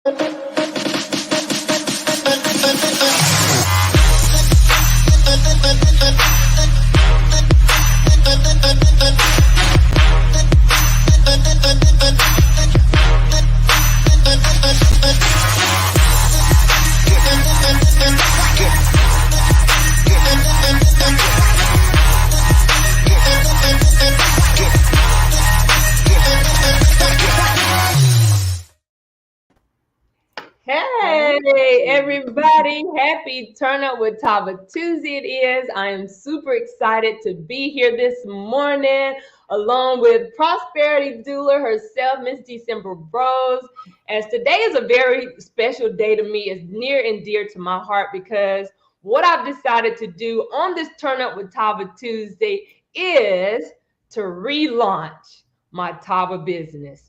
Hey everybody, happy Turn Up with TAVA Tuesday it is. I am super excited to be here this morning along with Prosperity Doula herself, Miss December Bros. As today is a very special day to me, it's near and dear to my heart because what I've decided to do on this Turn Up with TAVA Tuesday is to relaunch my TAVA business.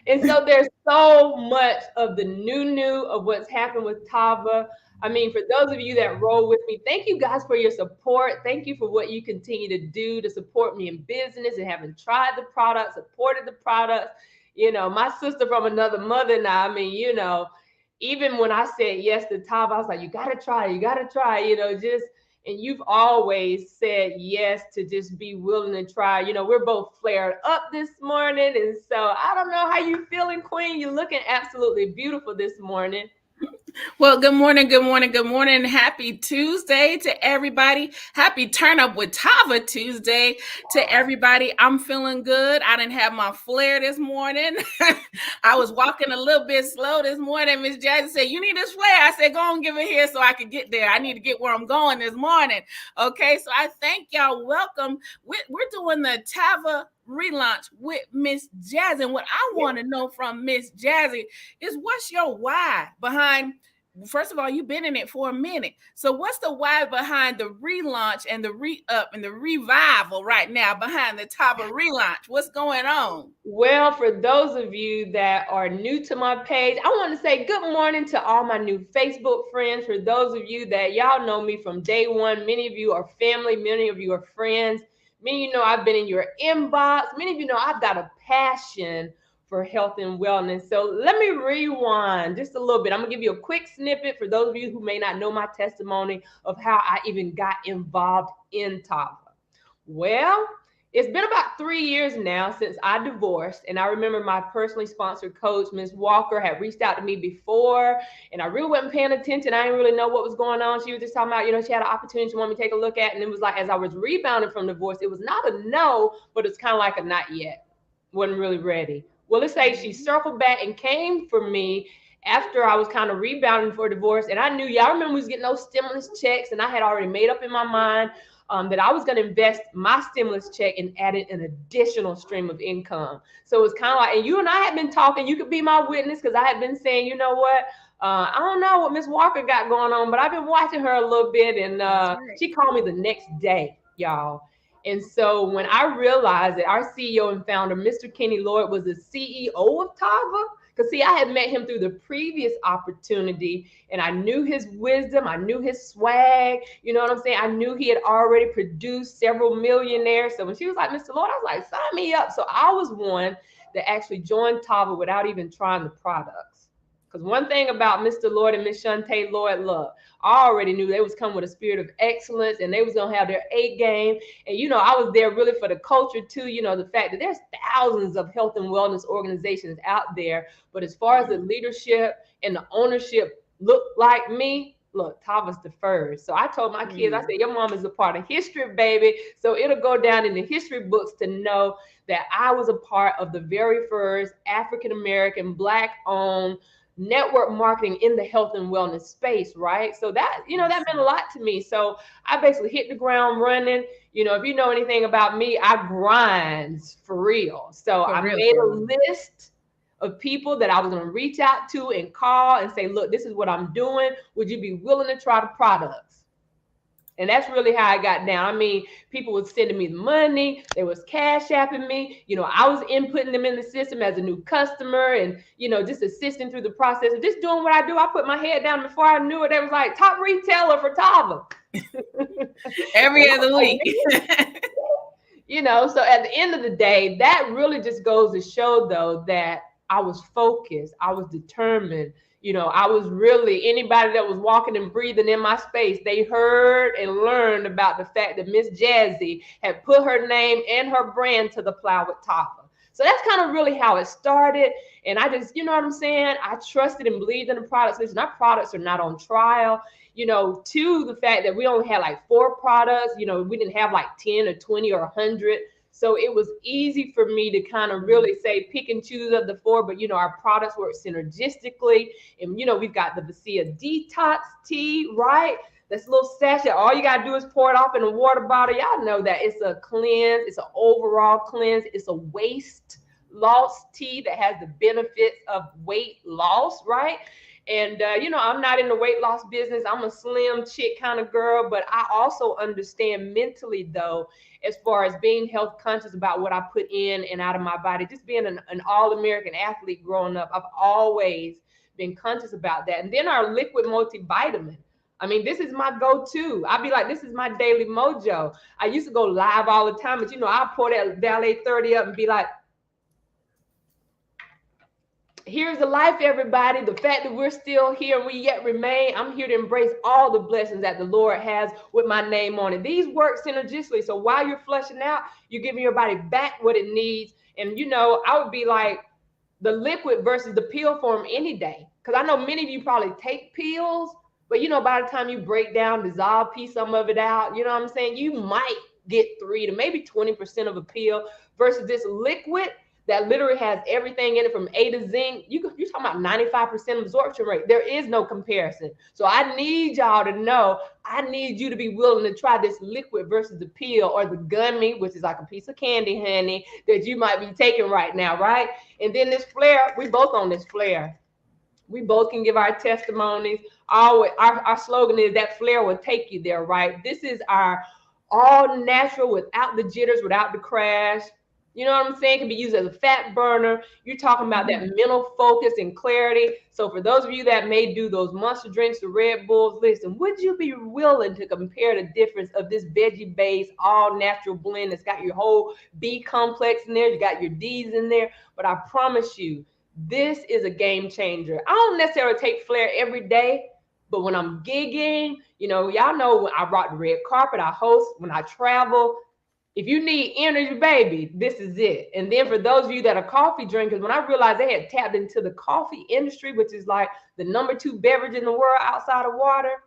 And so there's so much of the new of what's happened with TAVA. I mean, for those of you that roll with me, thank you guys for your support. Thank you for what you continue to do to support me in business and having tried the product, supported the product. You know, my sister from another mother now, I mean, you know, even when I said yes to TAVA, I was like, you got to try, you know, just and you've always said yes to just be willing to try. You know, we're both flared up this morning. And so I don't know how you feeling, Queen. You're looking absolutely beautiful this morning. Well, good morning. Happy Tuesday to everybody. Happy Turn Up with TAVA Tuesday to everybody. I'm feeling good. I didn't have my flare this morning. I was walking a little bit slow this morning. Miss Jazzy said, you need this flare. I said, go and give it here so I can get there. I need to get where I'm going this morning. Okay, so I thank y'all. Welcome. We're doing the TAVA relaunch with Miss Jazzy. And what I want to know from Miss Jazzy is what's your why behind, first of all, you've been in it for a minute. So what's the why behind the relaunch and the re-up and the revival right now behind the TAVA relaunch? What's going on? Well, for those of you that are new to my page, I want to say good morning to all my new Facebook friends. For those of you that y'all know me from day one, many of you are family, many of you are friends. Many of you know I've been in your inbox. Many of you know I've got a passion for health and wellness. So let me rewind just a little bit. I'm going to give you a quick snippet for those of you who may not know my testimony of how I even got involved in TAVA. Well, it's been about 3 years now since I divorced. And I remember my personally sponsored coach, Ms. Walker, had reached out to me before. And I really wasn't paying attention. I didn't really know what was going on. She was just talking about, you know, she had an opportunity she wanted me to take a look at. And it was like, as I was rebounding from divorce, it was not a no, but it's kind of like a not yet. Wasn't really ready. Well, let's say she circled back and came for me after I was kind of rebounding for divorce. And I knew, y'all remember we was getting those stimulus checks. And I had already made up in my mind that I was going to invest my stimulus check and added an additional stream of income. So it was kind of like, and you and I had been talking, you could be my witness because I had been saying, you know what, I don't know what Miss Walker got going on, but I've been watching her a little bit. And she called me the next day, y'all. And so when I realized that our CEO and founder, Mr. Kenny Lloyd, was the CEO of TAVA, because see, I had met him through the previous opportunity and I knew his wisdom. I knew his swag. You know what I'm saying? I knew he had already produced several millionaires. So when she was like, Mr. Lloyd, I was like, sign me up. So I was one that actually joined TAVA without even trying the products. Because one thing about Mr. Lloyd and Miss Shantae Lloyd, look, I already knew they was coming with a spirit of excellence and they was going to have their A game. And, you know, I was there really for the culture too. You know, the fact that there's thousands of health and wellness organizations out there. But as far as the leadership and the ownership look like me, look, TAVA's the first. So I told my kids, I said, your mom is a part of history, baby. So it'll go down in the history books to know that I was a part of the very first African-American, Black-owned network marketing in the health and wellness space, right? So that, you know, that meant a lot to me. So I basically hit the ground running. You know, if you know anything about me, I grind for real. So I made a list of people that I was going to reach out to and call and say, look, this is what I'm doing. Would you be willing to try the products? And that's really how I got down. I mean, people were sending me the money. They was cash apping me. You know, I was inputting them in the system as a new customer and, you know, just assisting through the process of just doing what I do. I put my head down before I knew it. They was like top retailer for TAVA. Every other week. So at the end of the day, that really just goes to show though that I was focused, I was determined. I was really, anybody that was walking and breathing in my space, they heard and learned about the fact that Miss Jazzy had put her name and her brand to the plow with TAVA. So that's kind of really how it started. And I just, you know what I'm saying? I trusted and believed in the products. Listen, our products are not on trial. To the fact that we only had like 4 products, we didn't have like 10 or 20 or 100. So it was easy for me to kind of really say pick and choose of the 4, but our products work synergistically. And we've got the Vacia Detox Tea, right? This little sachet, all you gotta do is pour it off in a water bottle. Y'all know that it's a cleanse, it's an overall cleanse, it's a waist loss tea that has the benefits of weight loss, right? And I'm not in the weight loss business. I'm a slim chick kind of girl, but I also understand mentally though, as far as being health conscious about what I put in and out of my body. Just being an all-American athlete growing up, I've always been conscious about that. And then our liquid multivitamin. I mean, this is my go-to. I'd be like, this is my daily mojo. I used to go live all the time, but I'll pour that Valet 30 up and be like, here's the life, everybody. The fact that we're still here and we yet remain, I'm here to embrace all the blessings that the Lord has with my name on it. These work synergistically. So while you're flushing out, you're giving your body back what it needs. And, I would be like the liquid versus the pill form any day. Because I know many of you probably take pills, but, by the time you break down, dissolve, piece some of it out, you know what I'm saying? You might get 3 to maybe 20% of a pill versus this liquid that literally has everything in it from A to Z. You're talking about 95% absorption rate. There is no comparison. So I need y'all to know, I need you to be willing to try this liquid versus the pill or the gummy, which is like a piece of candy, honey, that you might be taking right now, right? And then this flare, we both on this flare. We both can give our testimonies. Our slogan is that flare will take you there, right? This is our all natural, without the jitters, without the crash. You know what I'm saying? It can be used as a fat burner. You're talking about that mental focus and clarity. So for those of you that may do those Monster drinks, the Red Bulls, listen, would you be willing to compare the difference of this veggie-based, all-natural blend that's got your whole B complex in there, you got your D's in there, but I promise you, this is a game changer. I don't necessarily take flare every day, but when I'm gigging, y'all know when I rock the red carpet, I host, when I travel, if you need energy, baby, this is it. And then for those of you that are coffee drinkers, when I realized they had tapped into the coffee industry, which is like the #2 beverage in the world outside of water,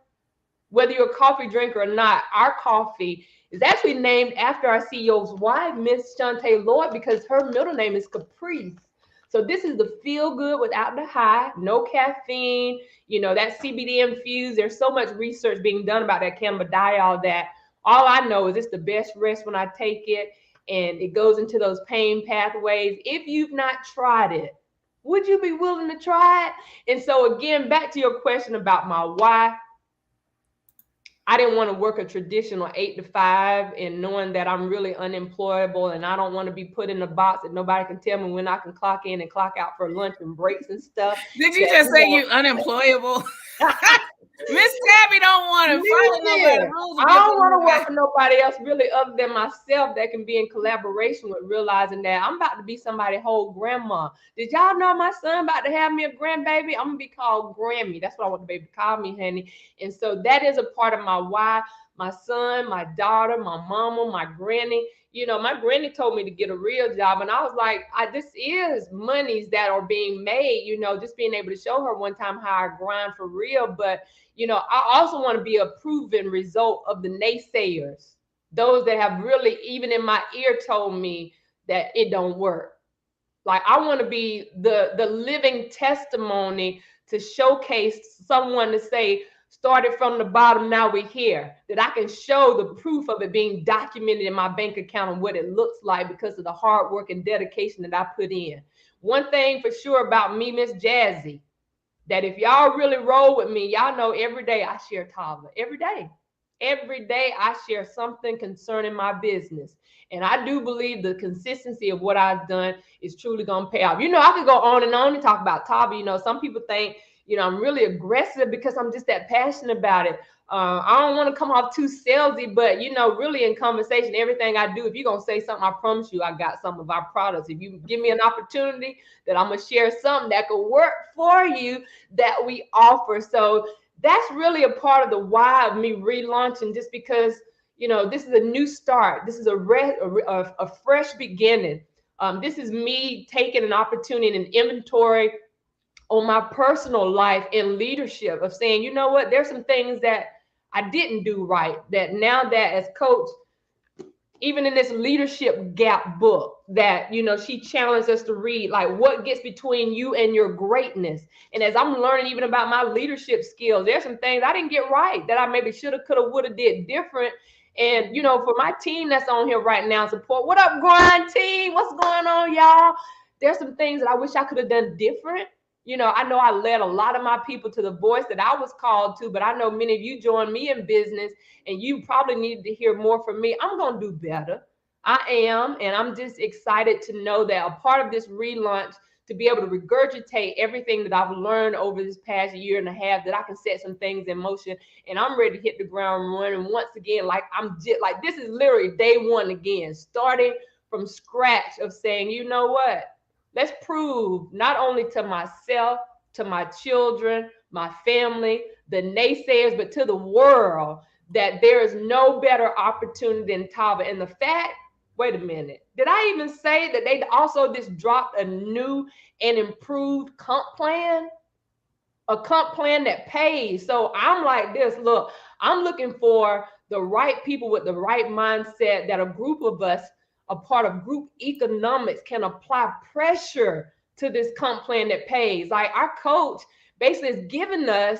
whether you're a coffee drinker or not, our coffee is actually named after our CEO's wife, Miss Shantae Lloyd, because her middle name is Caprice. So this is the feel good without the high, no caffeine, that CBD infused. There's so much research being done about that cannabidiol that all I know is it's the best rest when I take it, and it goes into those pain pathways. If you've not tried it, would you be willing to try it? And so again, back to your question about my why. I didn't want to work a traditional 8 to 5 and knowing that I'm really unemployable, and I don't want to be put in a box that nobody can tell me when I can clock in and clock out for lunch and breaks and stuff. Did you just say you unemployable? Miss Tabby don't want to follow nobody rules. I don't want to work for nobody else really other than myself that can be in collaboration with, realizing that I'm about to be somebody's whole grandma. Did y'all know my son about to have me a grandbaby? I'm going to be called Grammy. That's what I want the baby to call me, honey. And so that is a part of my why. My son, my daughter, my mama, my granny. My granny told me to get a real job. And I was like, this is monies that are being made, just being able to show her one time how I grind for real. But, I also want to be a proven result of the naysayers, those that have really, even in my ear, told me that it don't work. Like, I want to be the living testimony to showcase someone to say, started from the bottom, now we're here, that I can show the proof of it being documented in my bank account and what it looks like because of the hard work and dedication that I put in. One thing for sure about me, Miss Jazzy, that if y'all really roll with me, y'all know every day I share TAVA. Every day. Every day I share something concerning my business. And I do believe the consistency of what I've done is truly going to pay off. I could go on and talk about TAVA. Some people think, I'm really aggressive because I'm just that passionate about it. I don't want to come off too salesy, but really in conversation, everything I do, if you're gonna say something, I promise you I got some of our products. If you give me an opportunity that I'm gonna share something that could work for you that we offer. So that's really a part of the why of me relaunching, just because this is a new start. This is a fresh beginning. This is me taking an opportunity and an inventory on my personal life and leadership of saying, you know what, there's some things that I didn't do right, that now that as coach, even in this leadership gap book that she challenged us to read, like what gets between you and your greatness. And as I'm learning even about my leadership skills, there's some things I didn't get right that I maybe shoulda, coulda, woulda did different. And for my team that's on here right now, support, what up, grind team, what's going on, y'all? There's some things that I wish I could have done different. I know I led a lot of my people to the voice that I was called to, but I know many of you joined me in business and you probably needed to hear more from me. I'm going to do better. I am. And I'm just excited to know that a part of this relaunch, to be able to regurgitate everything that I've learned over this past year and a half, that I can set some things in motion and I'm ready to hit the ground running once again. Like this is literally day one again, starting from scratch of saying, you know what? Let's prove not only to myself, to my children, my family, the naysayers, but to the world that there is no better opportunity than TAVA. And the fact, wait a minute, did I even say that they also just dropped a new and improved comp plan? A comp plan that pays. So I'm like this, look, I'm looking for the right people with the right mindset, that a group of us, a part of group economics, can apply pressure to this comp plan that pays. Like our coach basically is giving us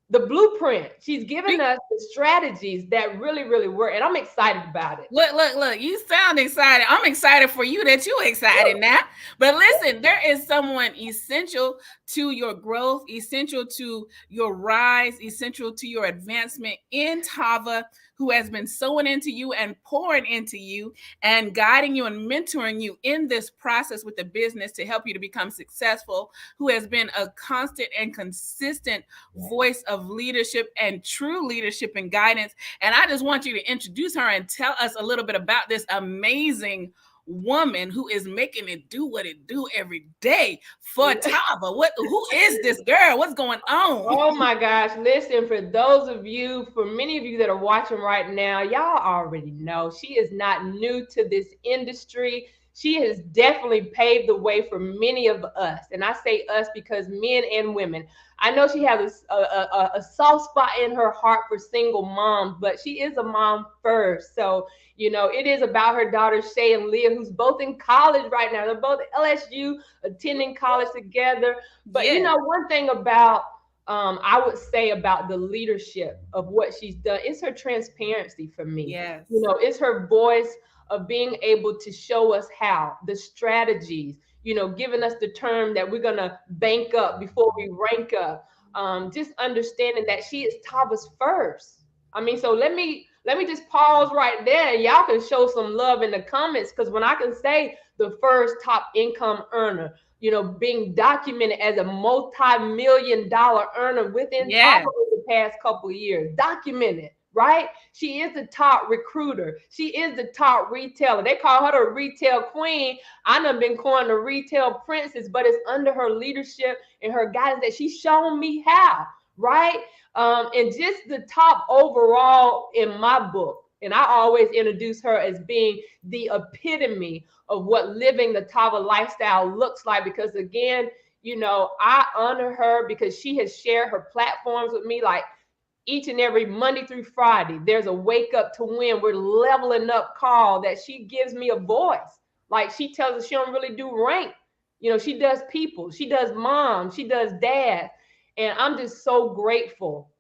the blueprint. She's giving us the strategies that really, really work. And I'm excited about it. Look, you sound excited. I'm excited for you that you're excited now. But listen, there is someone essential to your growth, essential to your rise, essential to your advancement in TAVA, who has been sowing into you and pouring into you and guiding you and mentoring you in this process with the business to help you to become successful, who has been a constant and consistent voice of leadership and true leadership and guidance. And I just want you to introduce her and tell us a little bit about this amazing woman who is making it do what it do every day for TAVA. Who is this girl? What's going on? Oh my gosh. Listen, for many of you that are watching right now, y'all already know she is not new to this industry. She has definitely paved the way for many of us. And I say us because men and women. I know she has a soft spot in her heart for single moms, but she is a mom first. So, it is about her daughters, Shay and Leah, who's both in college right now. They're both at LSU, attending college together. But, one thing about, I would say about the leadership of what she's done, is her transparency for me. Yes. It's her voice of being able to show us how, the strategies, giving us the term that we're going to bank up before we rank up. Just understanding that she is TAVA's first. I mean, so let me just pause right there. Y'all can show some love in the comments, because when I can say the first top income earner, being documented as a multi-million-dollar earner within TAVA over the past couple of years, documented. Right? She is the top recruiter. She is the top retailer. They call her the retail queen. I done been calling the retail princess, but it's under her leadership and her guidance that she's shown me how, right? And just the top overall in my book. And I always introduce her as being the epitome of what living the TAVA lifestyle looks like, because again, I honor her because she has shared her platforms with me, like each and every Monday through Friday. There's a wake up to win, we're leveling up call that she gives me a voice. Like she tells us she don't really do rank. She does people, she does mom, she does dad. And I'm just so grateful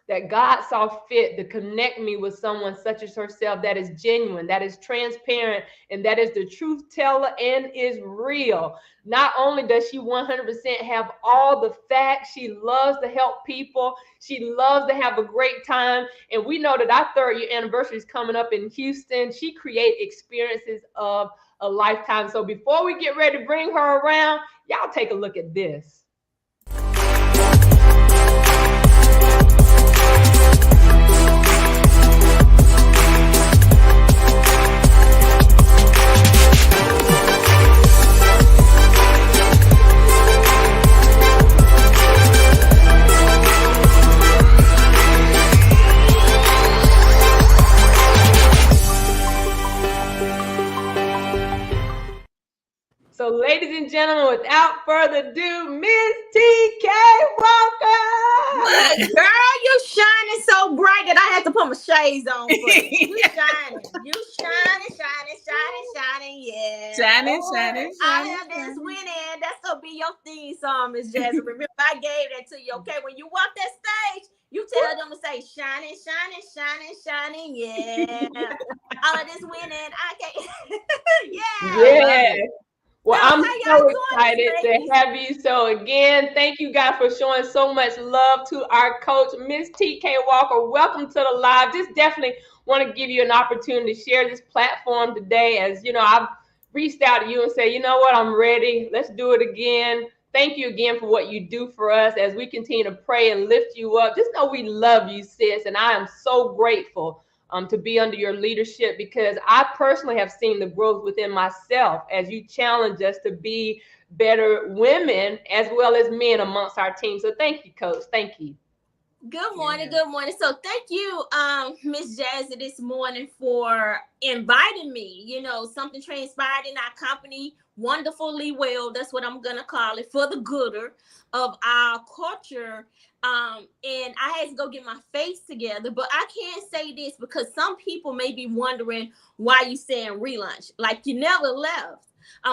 that God saw fit to connect me with someone such as herself, that is genuine, that is transparent, and that is the truth teller and is real. Not only does she 100% have all the facts, she loves to help people. She loves to have a great time. And we know that our 3rd year anniversary is coming up in Houston. She creates experiences of a lifetime. So before we get ready to bring her around, y'all take a look at this. So, ladies and gentlemen, without further ado, Miss TK Walker. Look, girl, you shining so bright that I had to put my shades on for you. You shining. You shining. Yeah. Shining. I have this winning. That's gonna be your theme song, Miss Jazzy. Remember, I gave that to you. Okay, when you walk that stage, you tell them to say shining. Yeah. All of this winning, I can't. Yeah. Well, Girl, I'm how y'all so doing, excited to ladies? have you. So again, thank you guys for showing so much love to our coach, Miss TK Walker. Welcome to the live. Just definitely want to give you an opportunity to share this platform today. As you know, I've reached out to you and said, you know what, I'm ready. Let's do it again. Thank you again for what you do for us as we continue to pray and lift you up. Just know we love you, sis, and I am so grateful to be under your leadership, because I personally have seen the growth within myself as you challenge us to be better women as well as men amongst our team. So thank you, Coach. Thank you. Good morning. So thank you, Miss Jazzy, this morning for inviting me. You know, something transpired in our company wonderfully well. That's what I'm gonna call it, for the gooder of our culture. And I had to go get my face together, but I can't say this because some people may be wondering why you saying relaunch, like you never left.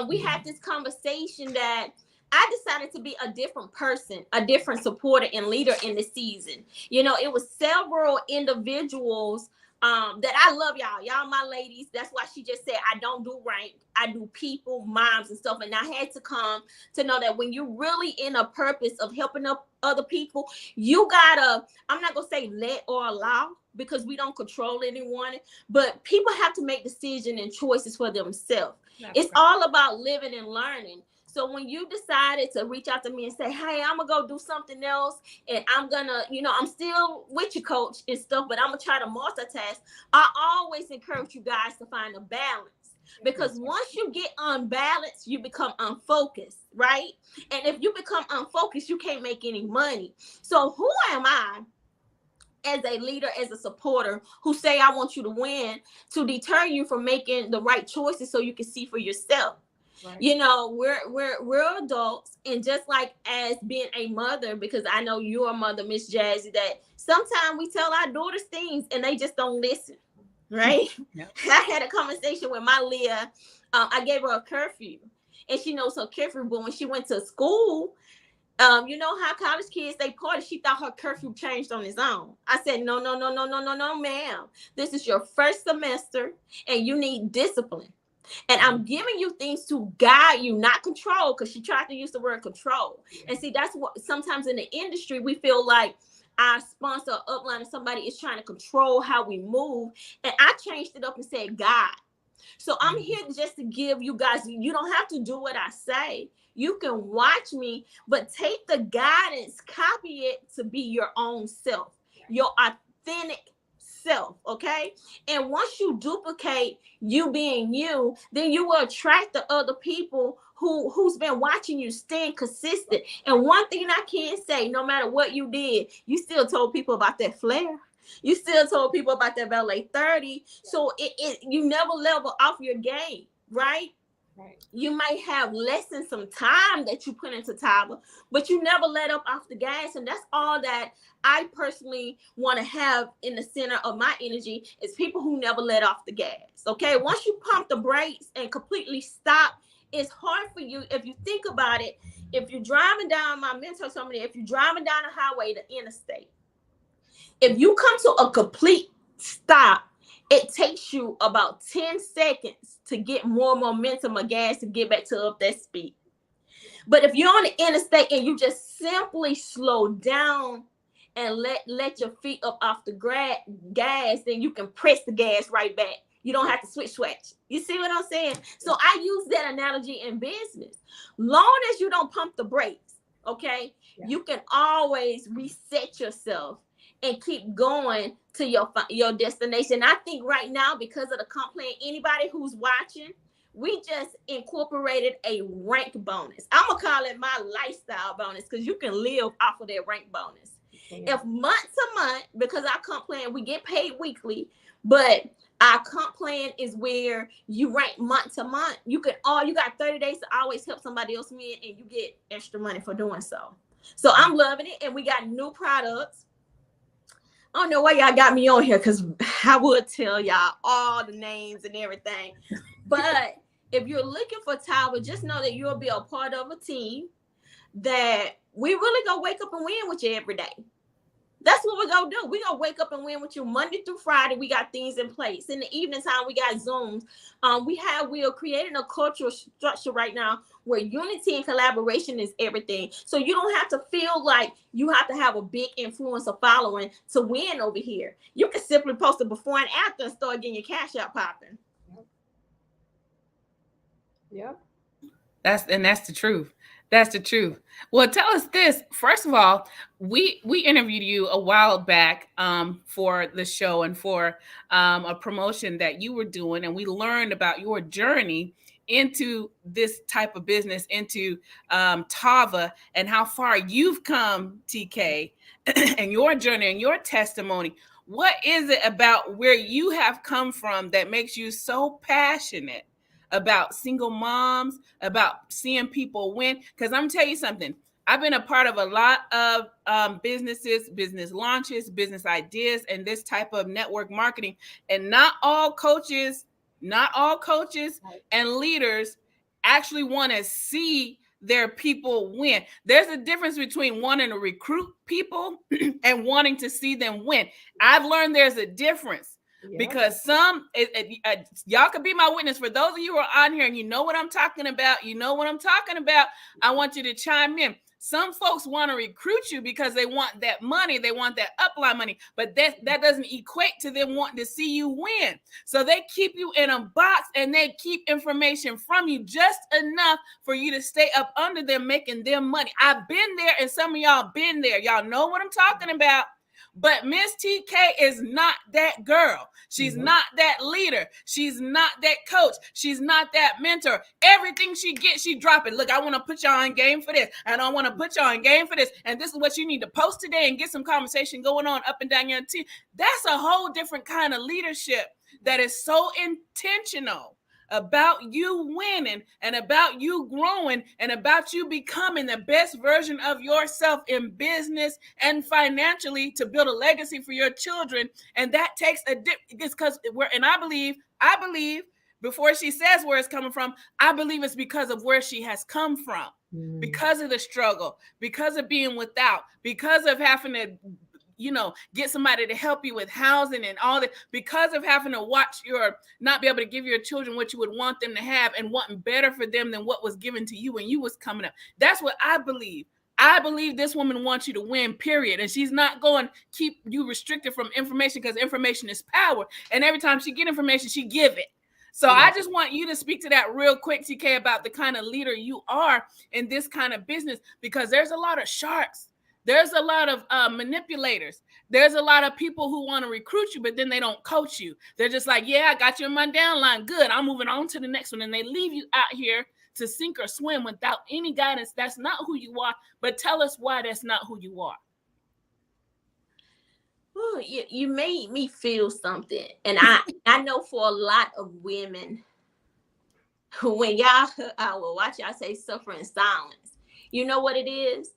We had this conversation that I decided to be a different person, a different supporter and leader in the season. You know, it was several individuals that I love y'all. Y'all my ladies. That's why she just said, I don't do rank. I do people, moms and stuff. And I had to come to know that when you're really in a purpose of helping up other people, you gotta, I'm not gonna say let or allow, because we don't control anyone, but people have to make decisions and choices for themselves. It's all about living and learning. So when you decided to reach out to me and say, hey, I'm gonna go do something else, and I'm gonna, you know, I'm still with you, coach, and stuff, but I'm gonna try to multitask. I always encourage you guys to find a balance, because once you get unbalanced, you become unfocused, right? And if you become unfocused, you can't make any money. So who am I as a leader, as a supporter, who say I want you to win, to deter you from making the right choices so you can see for yourself? Right. You know, we're adults, and just like as being a mother, because I know you're a mother, Miss Jazzy, that sometimes we tell our daughters things and they just don't listen, right? Yep. I had a conversation with my Leah. I gave her a curfew, and she knows her curfew, but when she went to school, you know how college kids, they party, she thought her curfew changed on its own. I said, no, ma'am. This is your first semester, and you need discipline. And I'm giving you things to guide you, not control, because she tried to use the word control. And see, that's what sometimes in the industry, we feel like our sponsor, upline, or somebody is trying to control how we move. And I changed it up and said, God. So I'm here just to give you guys, you don't have to do what I say. You can watch me, but take the guidance, copy it to be your own self, your authentic self, okay? And once you duplicate you being you, then you will attract the other people who's been watching you, staying consistent. And one thing I can say, no matter what you did, you still told people about that flair. You still told people about that ballet 30. So you never level off your game, right? Right. You might have less than some time that you put into TAVA, but you never let up off the gas. And that's all that I personally want to have in the center of my energy, is people who never let off the gas. Okay. Once you pump the brakes and completely stop, it's hard for you. If you think about it, if you're driving down, my mentor told me, if you're driving down a highway, the interstate, if you come to a complete stop, it takes you about 10 seconds to get more momentum of gas to get back to up that speed. But if you're on the interstate and you just simply slow down and let your feet up off the gas, then you can press the gas right back. You don't have to switch. You see what I'm saying? So I use that analogy in business. Long as you don't pump the brakes, okay, you can always reset yourself and keep going to your destination. I think right now, because of the comp plan, anybody who's watching, we just incorporated a rank bonus. I'm gonna call it my lifestyle bonus, because you can live off of that rank bonus. If month to month, because our comp plan, we get paid weekly, but Our comp plan is where you rank month to month. You got 30 days to always help somebody else win, and you get extra money for doing so. So I'm loving it, and we got new products. I don't know why y'all got me on here, because I would tell y'all all the names and everything. But if you're looking for TAVA, just know that you'll be a part of a team that we really gonna wake up and win with you every day. That's what we're gonna do. We're gonna wake up and win with you Monday through Friday. We got things in place. In the evening time, we got Zooms. We are creating a cultural structure right now where unity and collaboration is everything. So you don't have to feel like you have to have a big influencer following to win over here. You can simply post it before and after and start getting your cash out popping. Yep. That's the truth. That's the truth. Well, tell us this. First of all, we interviewed you a while back for the show and for a promotion that you were doing, and we learned about your journey into this type of business, into TAVA, and how far you've come, TK, and your journey and your testimony. What is it about where you have come from that makes you so passionate about single moms, about seeing people win? Because I'm tell you something, I've been a part of a lot of businesses, business launches, business ideas, and this type of network marketing. And not all coaches and leaders actually want to see their people win. There's a difference between wanting to recruit people and wanting to see them win. I've learned there's a difference. Yep. Because y'all could be my witness. For those of you who are on here and you know what I'm talking about, I want you to chime in. Some folks want to recruit you because they want that money, they want that upline money, but that doesn't equate to them wanting to see you win. So they keep you in a box and they keep information from you just enough for you to stay up under them, making them money. I've been there, and some of y'all been there. Y'all know what I'm talking about. But Miss TK is not that girl. She's not that leader. She's not that coach. She's not that mentor. Everything she gets, she drop it. Look, I want to put y'all in game for this. And I want to put y'all in game for this. And this is what you need to post today and get some conversation going on up and down your team. That's a whole different kind of leadership that is so intentional about you winning and about you growing and about you becoming the best version of yourself in business and financially to build a legacy for your children. And that takes it's because I believe before she says where it's coming from, I believe it's because of where she has come from, because of the struggle, because of being without, because of having to get somebody to help you with housing and all that, because of having to not be able to give your children what you would want them to have and wanting better for them than what was given to you when you was coming up. That's what I believe. I believe this woman wants you to win, period. And she's not going to keep you restricted from information, because information is power. And every time she get information, she give it. So I just want you to speak to that real quick, TK, about the kind of leader you are in this kind of business, because there's a lot of sharks. There's a lot of manipulators. There's a lot of people who want to recruit you, but then they don't coach you. They're just like, yeah, I got you in my downline. Good. I'm moving on to the next one. And they leave you out here to sink or swim without any guidance. That's not who you are. But tell us why that's not who you are. Ooh, you made me feel something. And I know for a lot of women, when y'all, I will watch y'all say suffer in silence. You know what it is?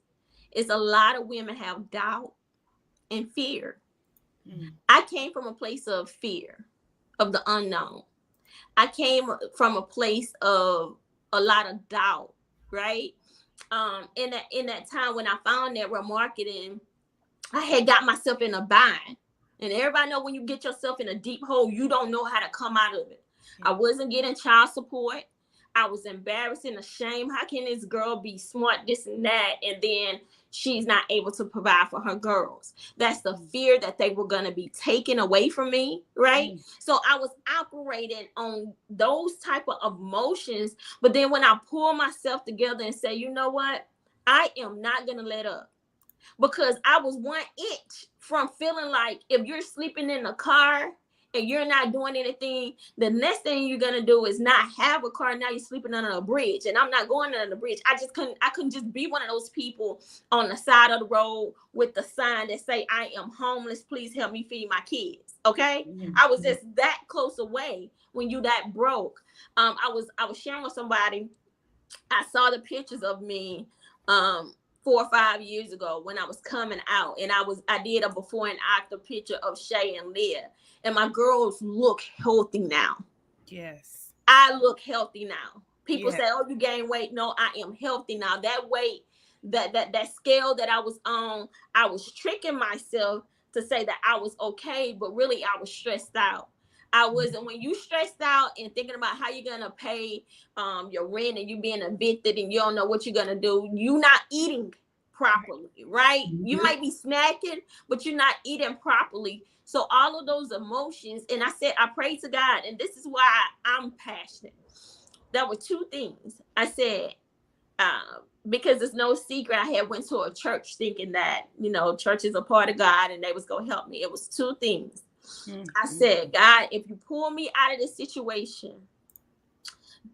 It's a lot of women have doubt and fear. I came from a place of fear of the unknown. I came from a place of a lot of doubt, right? In that time when I found network marketing, I had got myself in a bind. And everybody know when you get yourself in a deep hole, you don't know how to come out of it. I wasn't getting child support. I was embarrassed and ashamed. How can this girl be smart, this and that, and then she's not able to provide for her girls? That's the fear that they were going to be taken away from me, right? So I was operating on those type of emotions. But then when I pull myself together and say, you know what? I am not going to let up. Because I was 1 inch from feeling like if you're sleeping in a car and you're not doing anything, the next thing you're gonna do is not have a car. Now you're sleeping under a bridge, and I'm not going under the bridge. I couldn't just be one of those people on the side of the road with the sign that say, I am homeless, please help me feed my kids. Okay. I was just that close away when you that broke. I was sharing with somebody. I saw the pictures of me 4 or 5 years ago when I was coming out, and I did a before and after picture of Shay and Leah, and my girls look healthy now. Yes, I look healthy now. People say, "Oh, you gained weight." No, I am healthy now. That weight, that scale that I was on, I was tricking myself to say that I was okay, but really I was stressed out. I wasn't. When you stressed out and thinking about how you're gonna pay your rent, and you being evicted and you don't know what you're gonna do, you not eating properly, right? You might be snacking, but you're not eating properly. So all of those emotions, and I said, I prayed to God, and this is why I'm passionate. There were two things. I said, because it's no secret, I had went to a church thinking that, church is a part of God and they was going to help me. It was two things. I said, God, if you pull me out of this situation,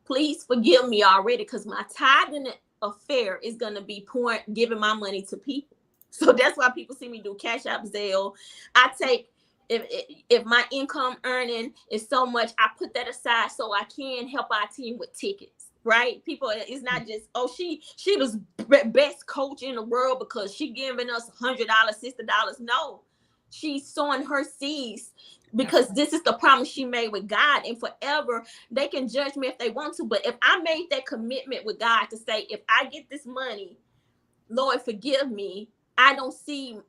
please forgive me already, because my tithing affair is going to be giving my money to people. So that's why people see me do Cash App, Zelle. I take, if my income earning is so much, I put that aside so I can help our team with tickets, right? People, it's not just, oh, she was best coach in the world because she giving us $100, $60. No, she's sowing her seeds because this is the promise she made with God, and forever they can judge me if they want to. But if I made that commitment with God to say, if I get this money, Lord, forgive me. I don't see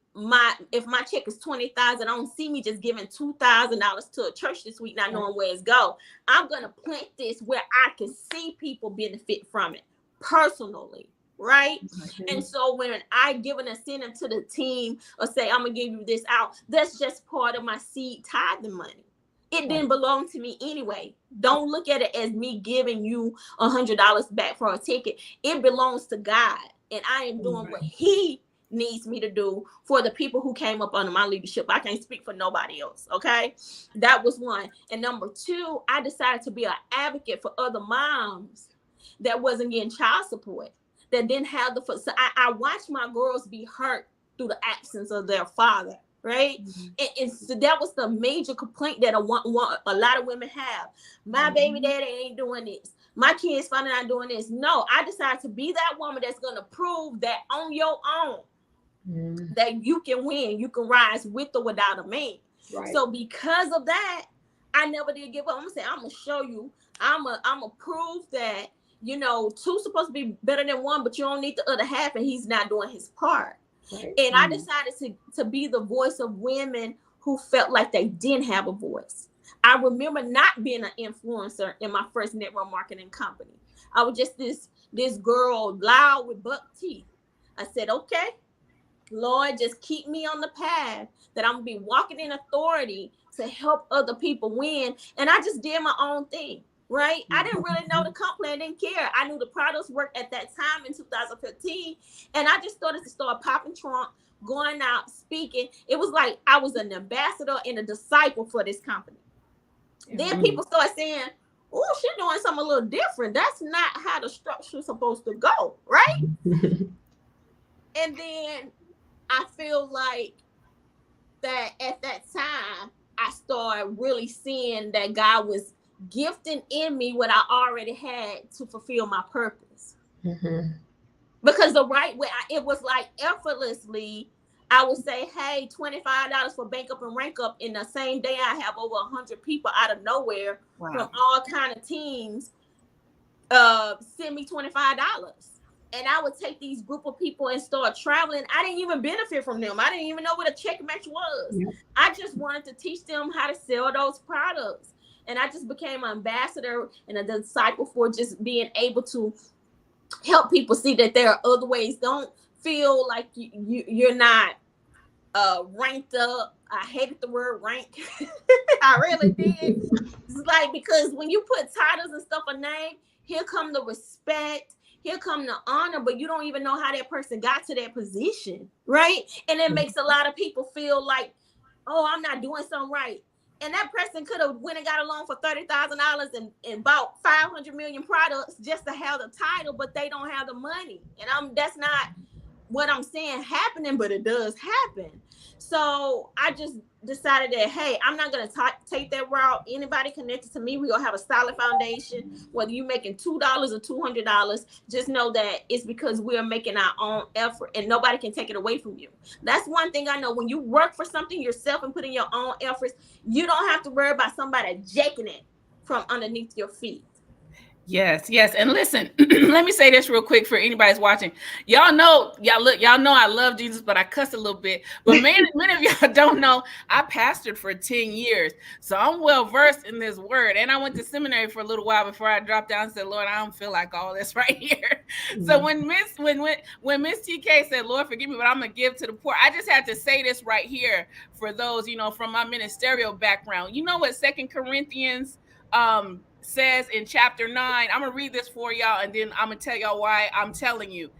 if my check is $20,000, I don't see me just giving $2,000 to a church this week, not knowing where it's go. I'm gonna plant this where I can see people benefit from it personally, right? And so when I give an incentive to the team or say I'm gonna give you this out, that's just part of my seed tithing money. It didn't belong to me anyway. Don't look at it as me giving you $100 back for a ticket. It belongs to God, and I am doing what He needs me to do for the people who came up under my leadership. I can't speak for nobody else. Okay. That was one. And number two, I decided to be an advocate for other moms that wasn't getting child support, that didn't have so I watched my girls be hurt through the absence of their father. Right. And so that was the major complaint that a lot of women have. My baby daddy ain't doing this. My kids finding out doing this. No, I decided to be that woman that's going to prove that on your own, that you can win, you can rise with or without a man. Right. So because of that, I never did give up. I'm gonna say, I'm gonna show you, I'm gonna prove that, two's supposed to be better than one, but you don't need the other half, and he's not doing his part. Right. And I decided to be the voice of women who felt like they didn't have a voice. I remember not being an influencer in my first network marketing company. I was just this girl, loud with buck teeth. I said, okay, Lord, just keep me on the path that I'm going to be walking in authority to help other people win. And I just did my own thing, right? I didn't really know the company. I didn't care. I knew the products worked at that time in 2015. And I just started to start popping trunk, going out, speaking. It was like I was an ambassador and a disciple for this company. Then people start saying, oh, she's doing something a little different. That's not how the structure is supposed to go, right? And then I feel like that at that time, I started really seeing that God was gifting in me what I already had to fulfill my purpose. Because the right way, it was like effortlessly, I would say, hey, $25 for bank up and rank up. In the same day, I have over 100 people out of nowhere from all kind of teams send me $25. And I would take these group of people and start traveling. I didn't even benefit from them. I didn't even know what a check match was. Yeah. I just wanted to teach them how to sell those products. And I just became an ambassador and a disciple for just being able to help people see that there are other ways. Don't feel like you're not ranked up. I hated the word rank. I really did. It's like, because when you put titles and stuff a name, here come the respect. Here come the honor, but you don't even know how that person got to that position, right? And it makes a lot of people feel like, oh, I'm not doing something right. And that person could have went and got a loan for $30,000 and bought 500 million products just to have the title, but they don't have the money. And that's not what I'm saying happening, but it does happen. So I just decided that, hey, I'm not going to take that route. Anybody connected to me, we're going to have a solid foundation. Whether you're making $2 or $200, just know that it's because we're making our own effort and nobody can take it away from you. That's one thing I know. When you work for something yourself and put in your own efforts, you don't have to worry about somebody jacking it from underneath your feet. Yes, yes. And listen, let me say this real quick for anybody's watching. Y'all know I love Jesus, but I cuss a little bit. But many of y'all don't know, I pastored for 10 years. So I'm well versed in this word. And I went to seminary for a little while before I dropped down and said, Lord, I don't feel like all this right here. Mm-hmm. So when Miss TK said, Lord, forgive me, but I'm gonna give to the poor, I just had to say this right here for those, from my ministerial background. You know what 2 Corinthians says in chapter 9, I'm gonna read this for y'all and then I'm gonna tell y'all why I'm telling you.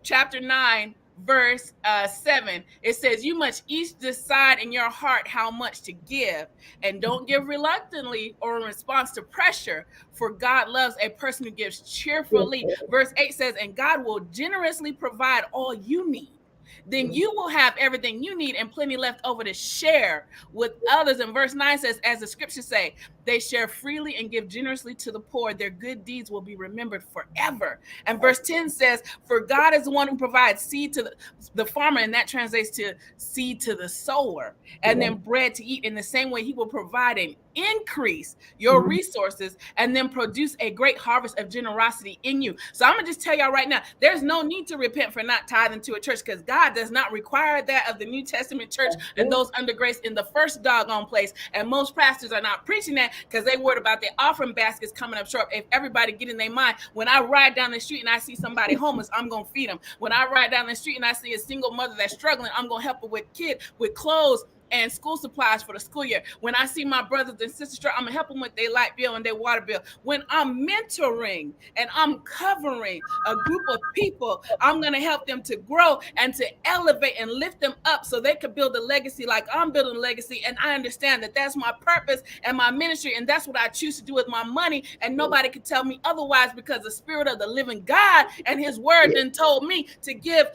Chapter 9 verse 7, it says, you must each decide in your heart how much to give, and don't give reluctantly or in response to pressure, for God loves a person who gives cheerfully. Verse 8 says, and God will generously provide all you need. Then you will have everything you need and plenty left over to share with others. And verse 9 says, as the scriptures say, they share freely and give generously to the poor. Their good deeds will be remembered forever. And verse 10 says, for God is the one who provides seed to the farmer, and that translates to seed to the sower, and then bread to eat. In the same way, he will provide and increase your resources and then produce a great harvest of generosity in you. So I'm gonna just tell y'all right now, there's no need to repent for not tithing to a church, because God does not require that of the New Testament church and those under grace in the first doggone place. And most pastors are not preaching that because they worried about their offering baskets coming up short. If everybody get in their mind, when I ride down the street and I see somebody homeless, I'm gonna feed them. When I ride down the street and I see a single mother that's struggling, I'm gonna help her with clothes and school supplies for the school year. When I see my brothers and sisters, I'm gonna help them with their light bill and their water bill. When I'm mentoring and I'm covering a group of people, I'm gonna help them to grow and to elevate and lift them up so they could build a legacy like I'm building a legacy. And I understand that that's my purpose and my ministry, and that's what I choose to do with my money. And nobody could tell me otherwise, because the Spirit of the living God and His Word then told me to give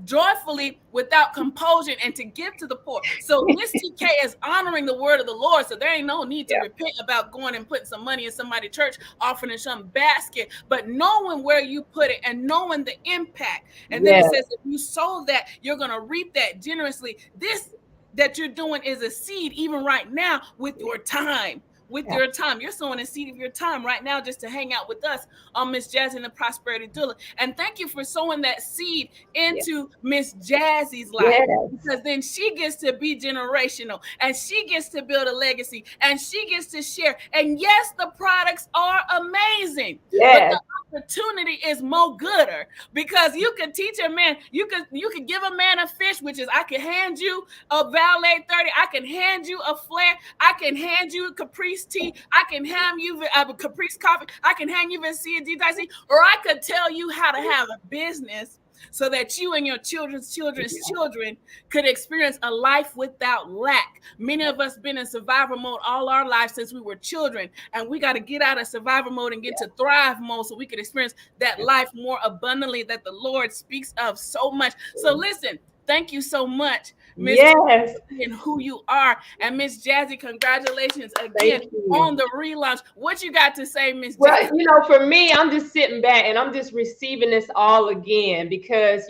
joyfully without compulsion and to give to the poor. So Miss TK is honoring the word of the Lord. So there ain't no need to repent about going and putting some money in somebody's church, offering in some basket, but knowing where you put it and knowing the impact. And then it says, if you sow that, you're going to reap that generously. This that you're doing is a seed even right now with your time. Your time. You're sowing a seed of your time right now just to hang out with us on Miss Jazzy and the Prosperity Doula. And thank you for sowing that seed into Miss Jazzy's life, because then she gets to be generational and she gets to build a legacy and she gets to share. And yes, the products are amazing, but the opportunity is more gooder, because you could teach a man, you could give a man a fish, which is, I can hand you a Valet 30, I can hand you a flare, I can hand you a Caprice tea, I can hand you a Caprice coffee, I can hand you Vincia DIC, or I could tell you how to have a business so that you and your children's children could experience a life without lack. Many of us been in survival mode all our lives since we were children, and we got to get out of survival mode and get to thrive mode so we could experience that life more abundantly that the Lord speaks of so much. So listen, thank you so much, Miss Jazzy, and who you are. And Miss Jazzy, congratulations again on the relaunch. What you got to say, Miss Jazzy? Well, for me, I'm just sitting back and I'm just receiving this all again, because,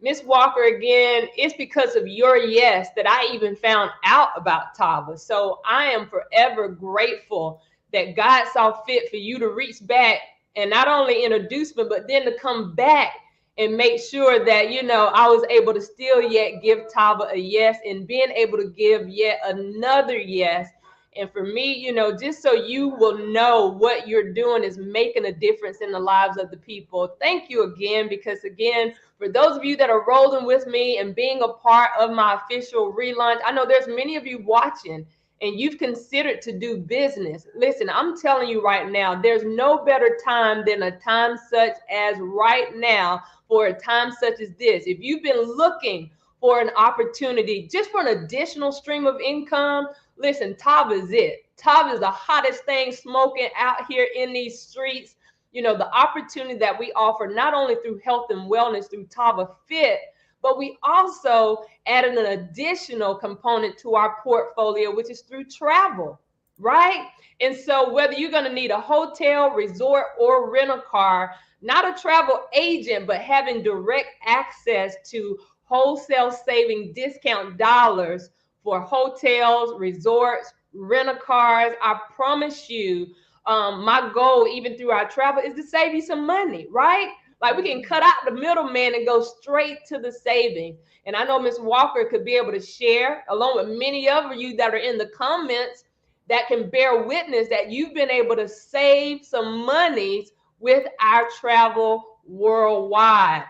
Miss Walker, again, it's because of your yes that I even found out about TAVA. So I am forever grateful that God saw fit for you to reach back and not only introduce me, but then to come back and make sure that, I was able to still yet give TAVA a yes, and being able to give yet another yes. And for me, just so you will know what you're doing is making a difference in the lives of the people. Thank you again, because again, for those of you that are rolling with me and being a part of my official relaunch, I know there's many of you watching and you've considered to do business. Listen, I'm telling you right now, there's no better time than a time such as right now for a time such as this. If you've been looking for an opportunity, just for an additional stream of income, listen, TAVA is it. TAVA is the hottest thing smoking out here in these streets. You know, the opportunity that we offer, not only through health and wellness through TAVA Fit, but we also added an additional component to our portfolio, which is through travel, right? And so whether you're going to need a hotel, resort, or rent a car, not a travel agent, but having direct access to wholesale saving discount dollars for hotels, resorts, rental cars, I promise you, my goal, even through our travel, is to save you some money, right? Like, we can cut out the middleman and go straight to the savings. And I know Ms. Walker could be able to share, along with many of you that are in the comments, that can bear witness that you've been able to save some monies with our travel worldwide.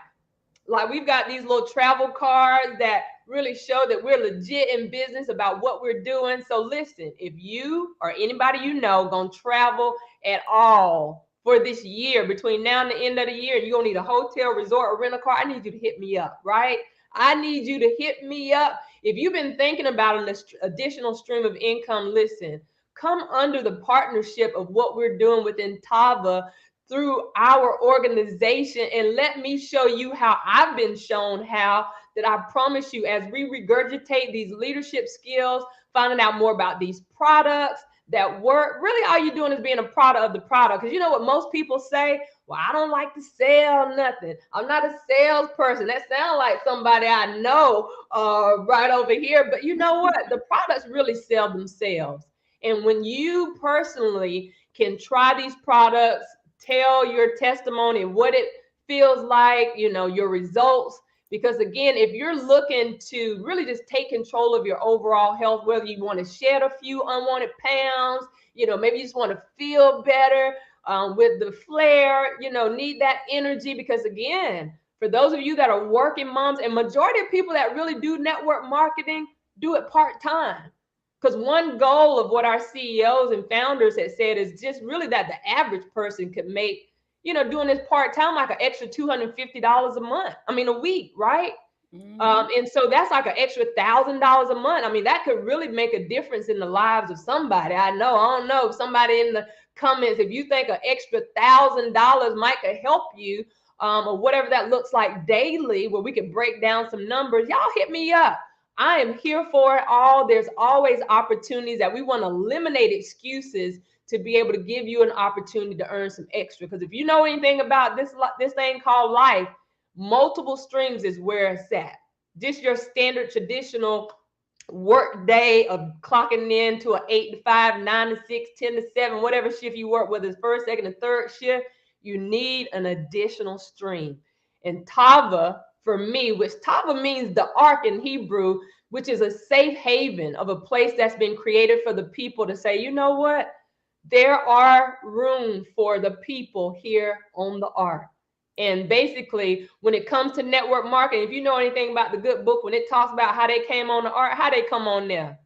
Like, we've got these little travel cards that really show that we're legit in business about what we're doing. So listen, if you or anybody you know gonna travel at all for this year, between now and the end of the year, you're gonna need a hotel, resort, or rent a car, I need you to hit me up, right? I need you to hit me up. If you've been thinking about an additional stream of income, listen, come under the partnership of what we're doing within TAVA through our organization, and let me show you how I've been shown how, that I promise you, as we regurgitate these leadership skills, finding out more about these products that work, really all you're doing is being a product of the product. Because you know what most people say? Well, I don't like to sell nothing. I'm not a salesperson. That sounds like somebody I know right over here. But you know what? The products really sell themselves. And when you personally can try these products, tell your testimony, what it feels like, you know, your results. Because again, if you're looking to really just take control of your overall health, whether you want to shed a few unwanted pounds, you know, maybe you just want to feel better with the flair, you know, need that energy. Because again, for those of you that are working moms, and majority of people that really do network marketing do it part-time. Because one goal of what our CEOs and founders have said is just really that the average person could make, you know, doing this part-time, like an extra $250 a month. I mean, a week, right? Mm-hmm. And so that's like an extra $1,000 a month. I mean, that could really make a difference in the lives of somebody. I don't know if somebody in the comments, if you think an extra $1,000 might could help you, or whatever that looks like daily, where we could break down some numbers, y'all hit me up. I am here for it all. There's always opportunities that we want to eliminate excuses to be able to give you an opportunity to earn some extra. Because if you know anything about this thing called life, multiple streams is where it's at. Just your standard traditional work day of clocking in to an 8 to 5, 9 to 6, 10 to 7, whatever shift you work, whether it's first, second, and third shift, you need an additional stream. And TAVA, for me, which TAVA means the ark in Hebrew, which is a safe haven of a place that's been created for the people to say, you know what? There are room for the people here on the ark. And basically, when it comes to network marketing, if you know anything about the good book, when it talks about how they came on the ark, how they come on there?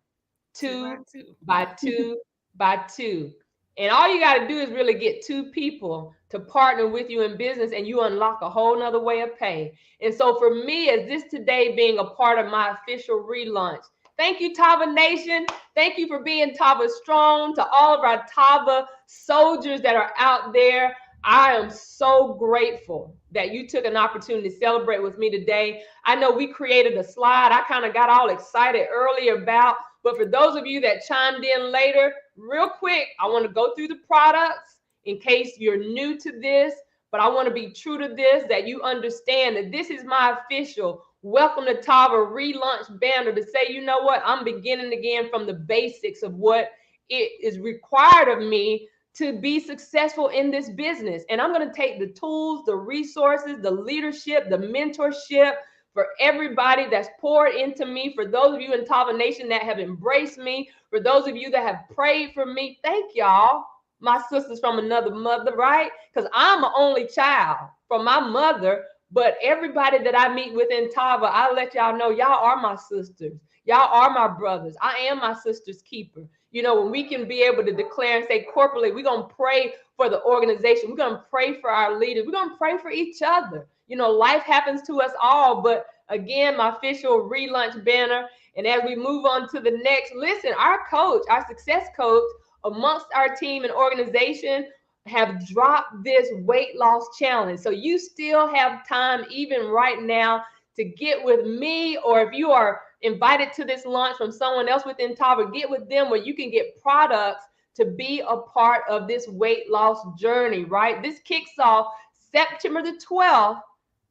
Two by two by two. And all you got to do is really get two people to partner with you in business, and you unlock a whole nother way of pay. And so for me, as this today being a part of my official relaunch, thank you, TAVA Nation. Thank you for being TAVA strong. To all of our TAVA soldiers that are out there, I am so grateful that you took an opportunity to celebrate with me today. I know we created a slide I kind of got all excited earlier about, but for those of you that chimed in later, real quick, I want to go through the products in case you're new to this, but I want to be true to this, that you understand that this is my official Welcome to TAVA relaunch banner to say, you know what, I'm beginning again from the basics of what it is required of me to be successful in this business. And I'm going to take the tools, the resources, the leadership, the mentorship for everybody that's poured into me. For those of you in TAVA Nation that have embraced me, for those of you that have prayed for me, thank y'all. My sisters from another mother, right? Because I'm an only child from my mother. But everybody that I meet within TAVA, I let y'all know, y'all are my sisters. Y'all are my brothers. I am my sister's keeper. You know, when we can be able to declare and say corporately, we're going to pray for the organization. We're going to pray for our leaders. We're going to pray for each other. You know, life happens to us all. But Again, my official relaunch banner. And as we move on to the next, listen, our coach, our success coach amongst our team and organization have dropped this weight loss challenge. So you still have time, even right now, to get with me, or if you are invited to this launch from someone else within TAVA, get with them where you can get products to be a part of this weight loss journey, right? This kicks off September the 12th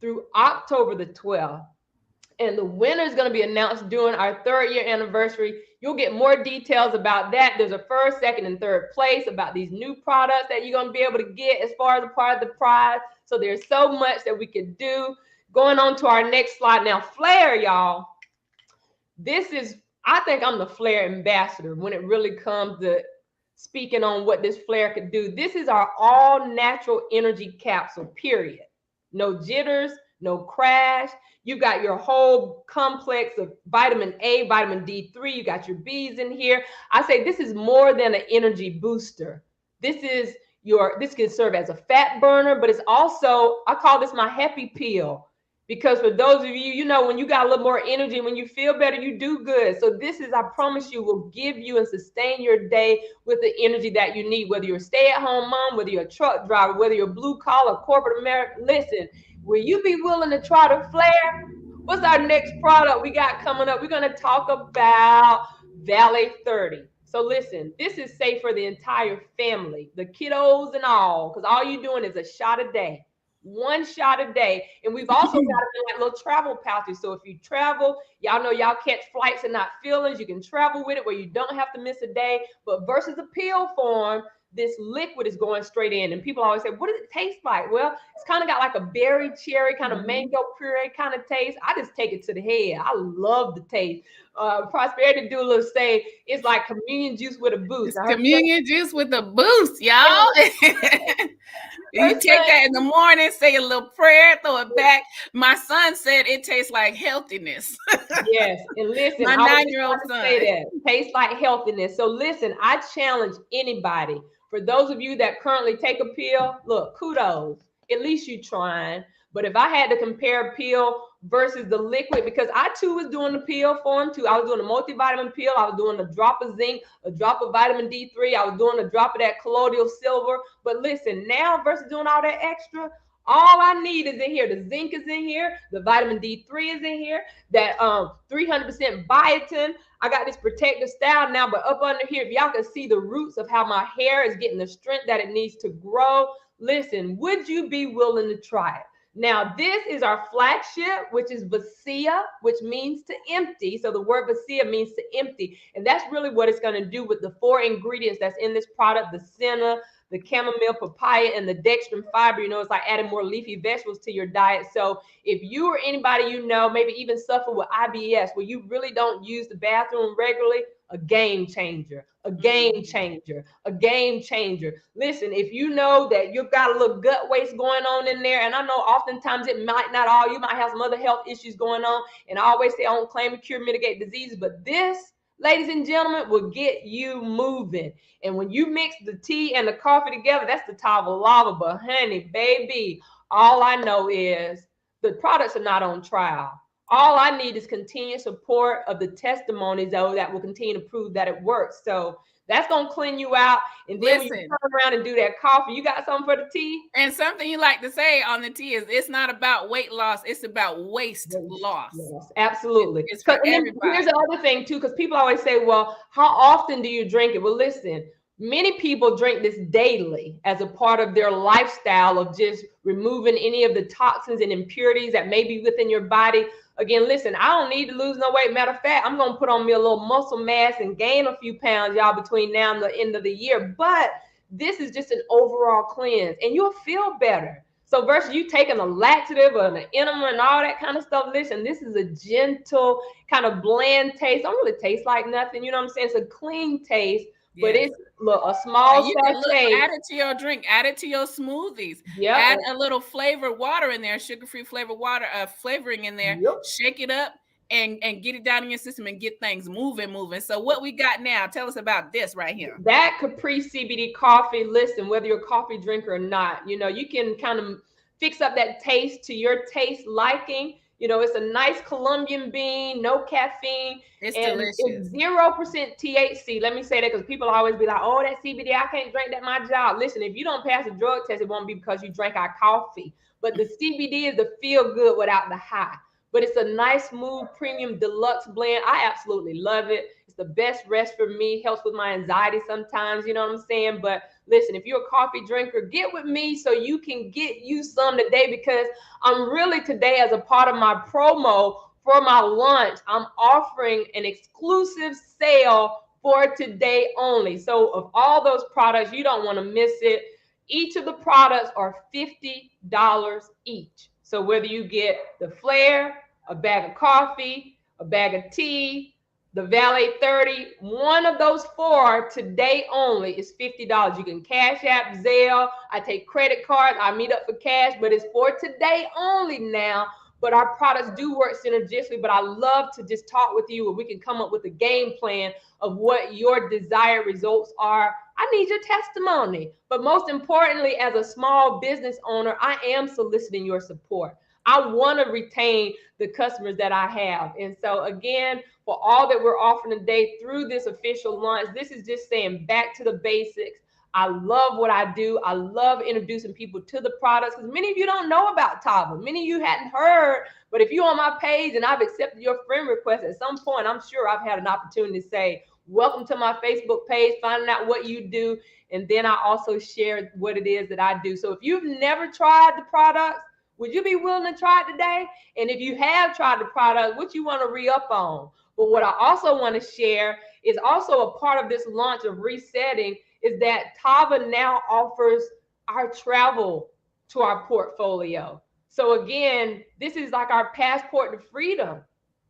through October the 12th. And the winner is going to be announced during our 3rd year anniversary. You'll get more details about that. There's a 1st, 2nd, and 3rd place about these new products that you're going to be able to get as far as a part of the prize. So there's so much that we could do. Going on to our next slide now, Flair, y'all. This is, I think I'm the Flair ambassador when it really comes to speaking on what this Flair could do. This is our all natural energy capsule, period. No jitters, no crash. You got your whole complex of vitamin A, vitamin D3. You got your B's in here. I say this is more than an energy booster. This can serve as a fat burner, but it's also, I call this my happy pill. Because for those of you, you know, when you got a little more energy, when you feel better, you do good. So this is, I promise you, will give you and sustain your day with the energy that you need, whether you're a stay-at-home mom, whether you're a truck driver, whether you're blue collar, corporate America. Listen, will you be willing to try the Flair? What's our next product we got coming up? We're going to talk about Valley 30. So listen, this is safe for the entire family, the kiddos and all, because all you're doing is a shot a day. 1 shot a day. And we've also got like little travel pouches. So if you travel, y'all know y'all catch flights and not feelings, you can travel with it where you don't have to miss a day. But versus the pill form, this liquid is going straight in. And people always say, what does it taste like? Well, it's kind of got like a berry, cherry, kind of mango puree kind of taste. I just take it to the head. I love the taste. Prosperity Doula say it's like communion juice with a boost. It's communion juice with a boost, y'all. You take that in the morning, say a little prayer, throw it back. My son said it tastes like healthiness. Yes, and listen, my 9-year-old son say that tastes like healthiness. So listen, I challenge anybody. For those of you that currently take a pill, look, kudos. At least you trying. But if I had to compare pill versus the liquid, because I too was doing the pill form too. I was doing a multivitamin pill. I was doing a drop of zinc, a drop of vitamin D3. I was doing a drop of that colloidal silver. But listen, now versus doing all that extra, all I need is in here. The zinc is in here. The vitamin D3 is in here. That 300% biotin. I got this protective style now, but up under here, if y'all can see the roots of how my hair is getting the strength that it needs to grow. Listen, would you be willing to try it? Now, this is our flagship, which is Vacia, which means to empty. So the word Vacia means to empty. And that's really what it's going to do with the 4 ingredients that's in this product, the senna, the chamomile, papaya, and the dextrin fiber. You know, it's like adding more leafy vegetables to your diet. So if you or anybody you know, maybe even suffer with IBS, where you really don't use the bathroom regularly, a game changer, a game changer, a game changer. Listen, if you know that you've got a little gut waste going on in there, and I know oftentimes it might not all, you might have some other health issues going on, and I always say I don't claim to cure, mitigate diseases, but this, ladies and gentlemen, will get you moving. And when you mix the tea and the coffee together, that's the TAVA lava. But honey, baby, all I know is the products are not on trial. All I need is continued support of the testimonies, though, that will continue to prove that it works. So that's going to clean you out. And then when you turn around and do that coffee, you got something for the tea? And something you like to say on the tea is it's not about weight loss. It's about waste loss. Yes, absolutely. It's for everybody. Here's the other thing, too, because people always say, well, how often do you drink it? Well, listen, many people drink this daily as a part of their lifestyle of just removing any of the toxins and impurities that may be within your body. Again, listen, I don't need to lose no weight. Matter of fact, I'm going to put on me a little muscle mass and gain a few pounds, y'all, between now and the end of the year. But this is just an overall cleanse, and you'll feel better. So versus you taking a laxative or an enema and all that kind of stuff, listen, this is a gentle kind of bland taste. Don't really taste like nothing. You know what I'm saying? It's a clean taste. But it's a small sachet. Add it to your drink. Add it to your smoothies. Yep. Add a little flavored water in there, sugar-free flavored water, flavoring in there. Yep. Shake it up and get it down in your system and get things moving. So what we got now, tell us about this right here. That Capri CBD coffee, listen, whether you're a coffee drinker or not, you know, you can kind of fix up that taste to your taste liking. It's a nice Colombian bean, no caffeine, It's and delicious. it's 0% THC. Let me say that because people always be like, oh, that CBD, I can't drink that at my job. Listen, if you don't pass a drug test, it won't be because you drank our coffee. But the CBD is the feel good without the high. But it's a nice, smooth, premium deluxe blend. I absolutely love it. It's the best rest for me. Helps with my anxiety sometimes, you know what I'm saying? But listen, if you're a coffee drinker, get with me so you can get you some today, because I'm really today, as a part of my promo for my launch, I'm offering an exclusive sale for today only. So of all those products, you don't want to miss it. Each of the products are $50 each. So whether you get the flare, a bag of coffee, a bag of tea, the Valet 30, one of those four today only is $50. You can Cash App, Zelle. I take credit cards. I meet up for cash, but it's for today only now. But our products do work synergistically. But I love to just talk with you, and we can come up with a game plan of what your desired results are. I need your testimony. But most importantly, as a small business owner, I am soliciting your support. I want to retain the customers that I have. And so again, for all that we're offering today through this official launch, this is just saying back to the basics. I love what I do. I love introducing people to the products, because many of you don't know about TAVA. Many of you hadn't heard, but if you're on my page and I've accepted your friend request, at some point, I'm sure I've had an opportunity to say, welcome to my Facebook page, finding out what you do. And then I also share what it is that I do. So if you've never tried the products, would you be willing to try it today? And if you have tried the product, what you want to re-up on? But what I also want to share is also a part of this launch of resetting is that TAVA now offers our travel to our portfolio. So again, this is like our passport to freedom.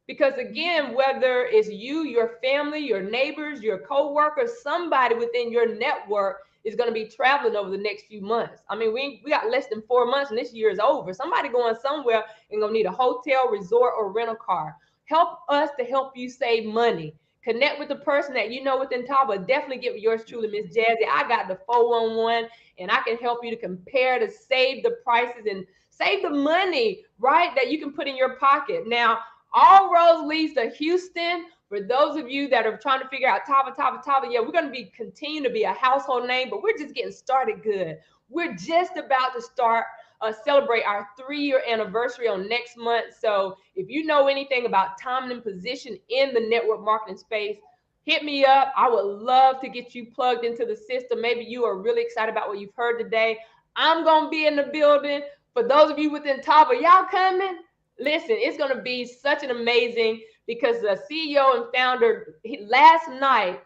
Because again, whether it's you, your family, your neighbors, your co-workers, somebody within your network is going to be traveling over the next few months. I mean, we got less than 4 months and this year is over. Somebody going somewhere and going to need a hotel, resort, or rental car. Help us to help you save money. Connect with the person that you know within TAVA. Definitely get with yours truly, Miss Jazzy. I got the 411 and I can help you to compare, to save the prices and save the money, right, that you can put in your pocket. Now, all roads leads to Houston. For those of you that are trying to figure out TAVA, yeah, we're going to continue to be a household name, but we're just getting started good. We're just about to start celebrate our 3-year anniversary on next month. So if you know anything about timing and position in the network marketing space, hit me up. I would love to get you plugged into the system. Maybe you are really excited about what you've heard today. I'm going to be in the building. For those of you within TAVA, y'all coming? Listen, it's going to be such an amazing, because the CEO and founder last night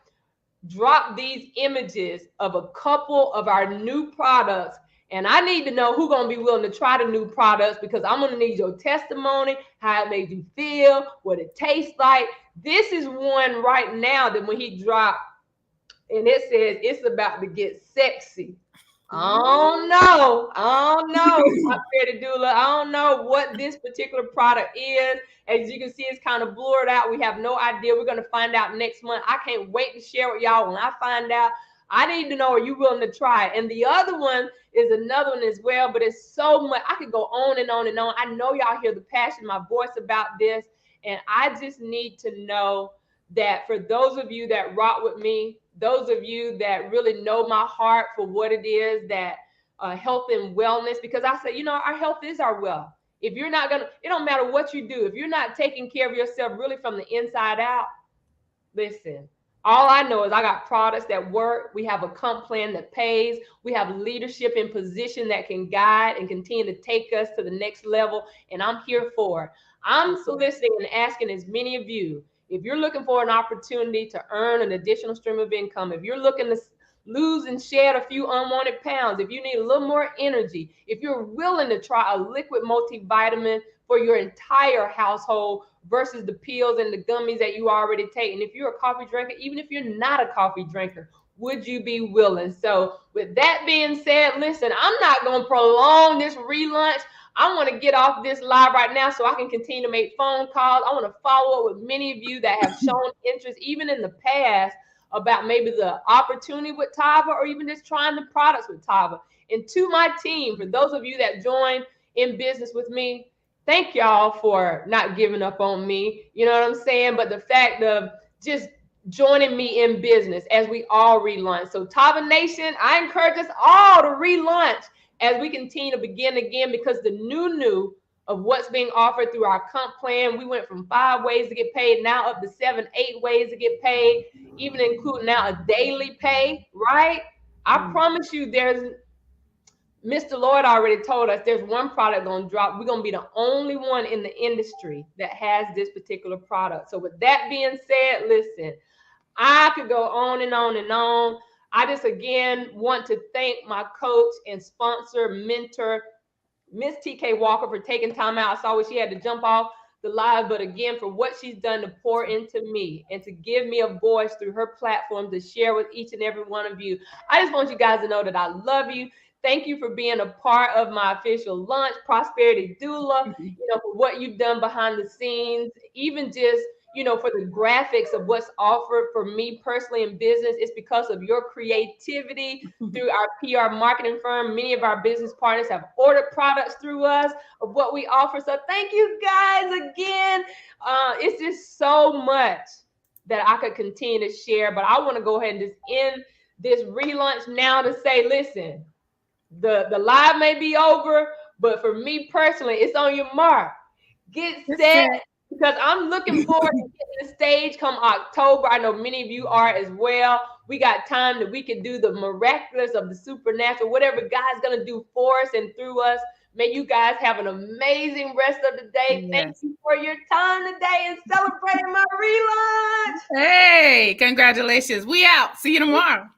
dropped these images of a couple of our new products. And I need to know who's going to be willing to try the new products, because I'm going to need your testimony, how it made you feel, what it tastes like. This is one right now that when he dropped, and it says it's about to get sexy. I don't know, Dula. I don't know what this particular product is. As you can see, it's kind of blurred out. We have no idea. We're going to find out next month. I can't wait to share with y'all when I find out. I need to know, are you willing to try it? And the other one is another one as well, but it's so much. I could go on and on and on. I know y'all hear the passion in my voice about this, and I just need to know that for those of you that rock with me, those of you that really know my heart for what it is, that health and wellness, because I say, our health is our wealth. If you're not gonna, it don't matter what you do. If you're not taking care of yourself really from the inside out, listen, all I know is I got products that work. We have a comp plan that pays. We have leadership in position that can guide and continue to take us to the next level. And I'm here for it. I'm soliciting and asking as many of you, if you're looking for an opportunity to earn an additional stream of income, if you're looking to lose and shed a few unwanted pounds, if you need a little more energy, if you're willing to try a liquid multivitamin for your entire household versus the pills and the gummies that you already take, and if you're a coffee drinker, even if you're not a coffee drinker, would you be willing? So with that being said, listen, I'm not going to prolong this relaunch. I want to get off this live right now so I can continue to make phone calls. I want to follow up with many of you that have shown interest, even in the past, about maybe the opportunity with TAVA or even just trying the products with TAVA. And to my team, for those of you that join in business with me, thank y'all for not giving up on me. You know what I'm saying? But the fact of just joining me in business as we all relaunch. So TAVA Nation, I encourage us all to relaunch as we continue to begin again, because the new of what's being offered through our comp plan, we went from 5 ways to get paid, now up to 7, 8 ways to get paid, even including now a daily pay, right? I promise you there's Mr. Lloyd already told us there's one product going to drop. We're going to be the only one in the industry that has this particular product. So with that being said, listen, I could go on and on and on. I just, again, want to thank my coach and sponsor, mentor, Miss TK Walker, for taking time out. I saw she had to jump off the live, but again, for what she's done to pour into me and to give me a voice through her platform to share with each and every one of you. I just want you guys to know that I love you. Thank you for being a part of my official launch, Prosperity Doula, for what you've done behind the scenes, even just, for the graphics of what's offered for me personally in business. It's because of your creativity through our PR marketing firm. Many of our business partners have ordered products through us of what we offer. So thank you guys again. It's just so much that I could continue to share, but I want to go ahead and just end this relaunch now to say, listen, the live may be over, but for me personally, it's on your mark. Get set, because I'm looking forward to getting the stage come October. I know many of you are as well. We got time that we can do the miraculous of the supernatural, whatever God's going to do for us and through us. May you guys have an amazing rest of the day. Yes. Thank you for your time today and celebrating my relaunch. Hey, congratulations. We out. See you tomorrow.